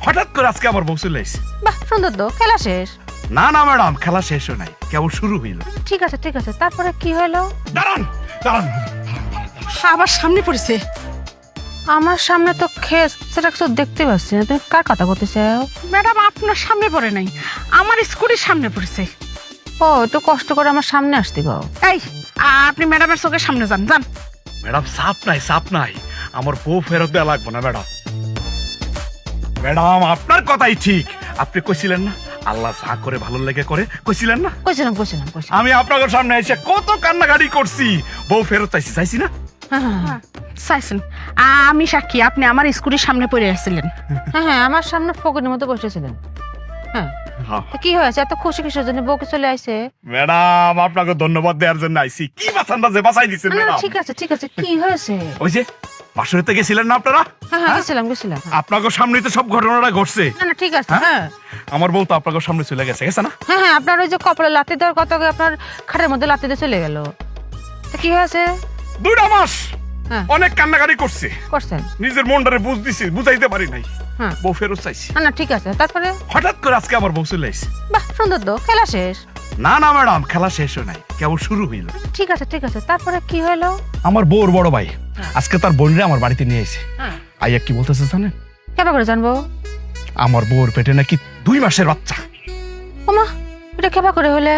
হঠাৎ করে আজকে আমার বউ চলে এসেছে। বাহ, সুন্দর তো। খেলা শেষ? না না ম্যাডাম, খেলা শেষও নাই, কেবল শুরু হইল। ঠিক আছে ঠিক আছে, তারপরে কি হলো? দাঁড়ান দাঁড়ান, আবার সামনে পড়েছে। আমার সামনে তো সেটা কিছু দেখতে পাচ্ছি না। তুমি কার কথা বলতেছ? ম্যাডাম আপনার সামনে পড়ে নাই, আমার স্কুটির সামনে পড়েছে। ও, একটু কষ্ট করে আমার সামনে আসতে গাও। এই আপনি ম্যাডামের চোখের সামনে যান যান। ম্যাডাম চাপ নাই চাপ নাই, আমার বউ ফেরত দেওয়া লাগবে না ম্যাডাম। ম্যাডাম আপনার কথাই ঠিক, আপনি কইছিলেন না আল্লাহ যা করে ভালো লেগে করে, কইছিলেন না? কইছিলাম। আমি আপনাদের সামনে এসে কত কান্নাকাটি করছি, বউ ফেরত চাইছি না? হ্যাঁ চাইছেন, আমি সাক্ষী, আপনি আমার স্কুটির সামনে পড়ে আসছিলেন। হ্যাঁ, আমার সামনে ফকিরের মতো বসেছিলেন। হ্যাঁ, তো কি হয়েছে? এত খুশি কিসের জন্য? বউকে চলে আইছে? ম্যাডাম আপনাকে ধন্যবাদ দেওয়ার জন্য আইছি। কি বাঁচানটা যে বাঁচাই দিচ্ছেন না, ম্যাডাম। ঠিক আছে ঠিক আছে, কি হয়েছে? ওই যে বাসুরিতে গেছিলেন না আপনারা? হ্যাঁ, গেছিলাম। আপনাকে সামনেই তো সব ঘটনাটা ঘটছে। না ঠিক আছে। হ্যাঁ? হ্যাঁ আমার বউ তো আপনাকে সামনে চলে গেছে না? হ্যাঁ, আপনার ওই যে কপালে লাথি দেওয়ার কথা, আপনার খাটের মধ্যে লাথি দিয়ে চলে গেল। তো কি হয়েছে? 2 মাস হ্যাঁ, অনেক কান্নাকাটি করছে, করছেন? নিজের মনটারে বুঝাইতে পারি নাই, হ্যাঁ। বউ ফেরত চাইছি। না ঠিক আছে, তারপরে? হঠাৎ করে আজকে আমার বউ চলে এসেছে। বাহ, সুন্দর তো। খেলা শেষ? না না ম্যাডাম, খেলা শেষও নাই, কেবল শুরু হইল। ঠিক আছে ঠিক আছে, তারপরে কি হলো? আমার বউর বড় ভাই আজকে তার বোনরে আমার বাড়িতে নিয়ে এসে হ্যাঁ, আইয়া কি বলতেছে জানেন? কেমন করে জানবো? আমার বউর পেটে নাকি 2 মাসের বাচ্চা। ওমা, এটা কেবা করে হলে?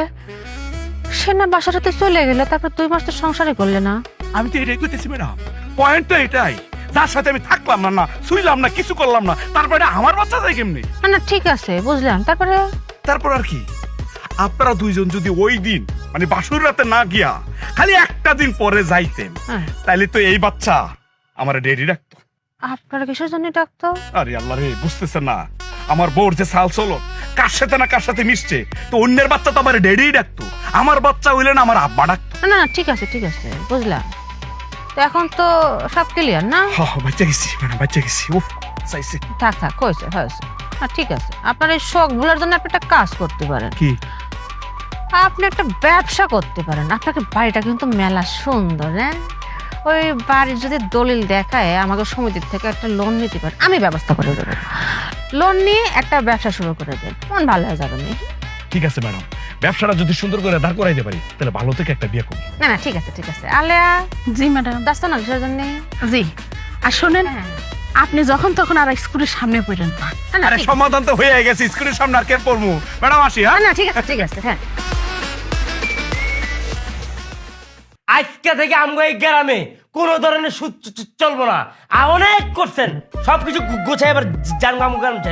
সে না বাসাটাতে চলে গেলে, তারপর 2 মাস তো সংসারে করলে না? আমি তো এটাই কইতেছি ম্যাডাম, পয়েন্ট তো এটাই, যার সাথে আমি থাকলাম না, না শুইলাম না, কিছু করলাম না, তারপরে আমার বাচ্চা যায় কেমনি? না ঠিক আছে, বুঝলাম। তারপরে? তারপর আর কি, আপনারা দুইজন যদি ওই দিন মানে বাসুর রাতে না গিয়া খালি একটা দিন পরে যাইতেন, হ্যাঁ, তাইলে তো এই বাচ্চা আমার ডেডি রাখতো। আপনারা কিসের জন্য ডাকতো? আরে আল্লাহ রে, বুঝতেছেন না আমার বউর যে সাল চলো কার সাথে না কার সাথে মিশছে, তো অন্যের বাচ্চা তো আমার ডেডি ডাকতো, আমার বাচ্চা হইলে না আমার আব্বা ডাকতো। না ঠিক আছে ঠিক আছে, বুঝলাম। তো এখন তো সব ক্লিয়ার না? বাচ্চা গেছি ম্যাডাম, বাচ্চা গেছি। উফ চাইছে থাক হয়েছে। ঠিক আছে, আপনার এই শখ ভুলার জন্য আপনি একটা কাজ করতে পারেন। কি? আপনি একটা ব্যবসা করতে পারেন। আপনাকে বাড়িটা কিন্তু মেলা সুন্দর, হ্যাঁ? ওই বাড়ির যদি দলিল দেখায় আমাকে সমিতির থেকে একটা লোন নিতে পারেন, আমি ব্যবস্থা করে দেবো। লোন নিয়ে একটা ব্যবসা শুরু করে দেন, মন ভালো হয়ে যাবে। ঠিক আছে ম্যাডাম, ব্যবসাটা যদি সুন্দর করে দাঁড় করাইতে পারি তাহলে ভালো থেকে একটা বিয়ে করবো। না ঠিক আছে আলেয়া, জি ম্যাডাম। ব্যস্ত না কিসের জন্য? জি, আর শোনেন, আপনি যখন তখন আর স্কুটির সামনে পড়েন না। আরে সমাধান তো হয়ে গেছে, স্কুলের সামনে আর কে পড়বো ম্যাডাম, আসি। হ্যাঁ না ঠিক আছে হ্যাঁ। আজকে থেকে আমগো এই গ্রামে কোন ধরনের সুদ চলবো না। আর অনেক করছেন, সবকিছু গোছায় এবার জানবো আমগো গ্রাম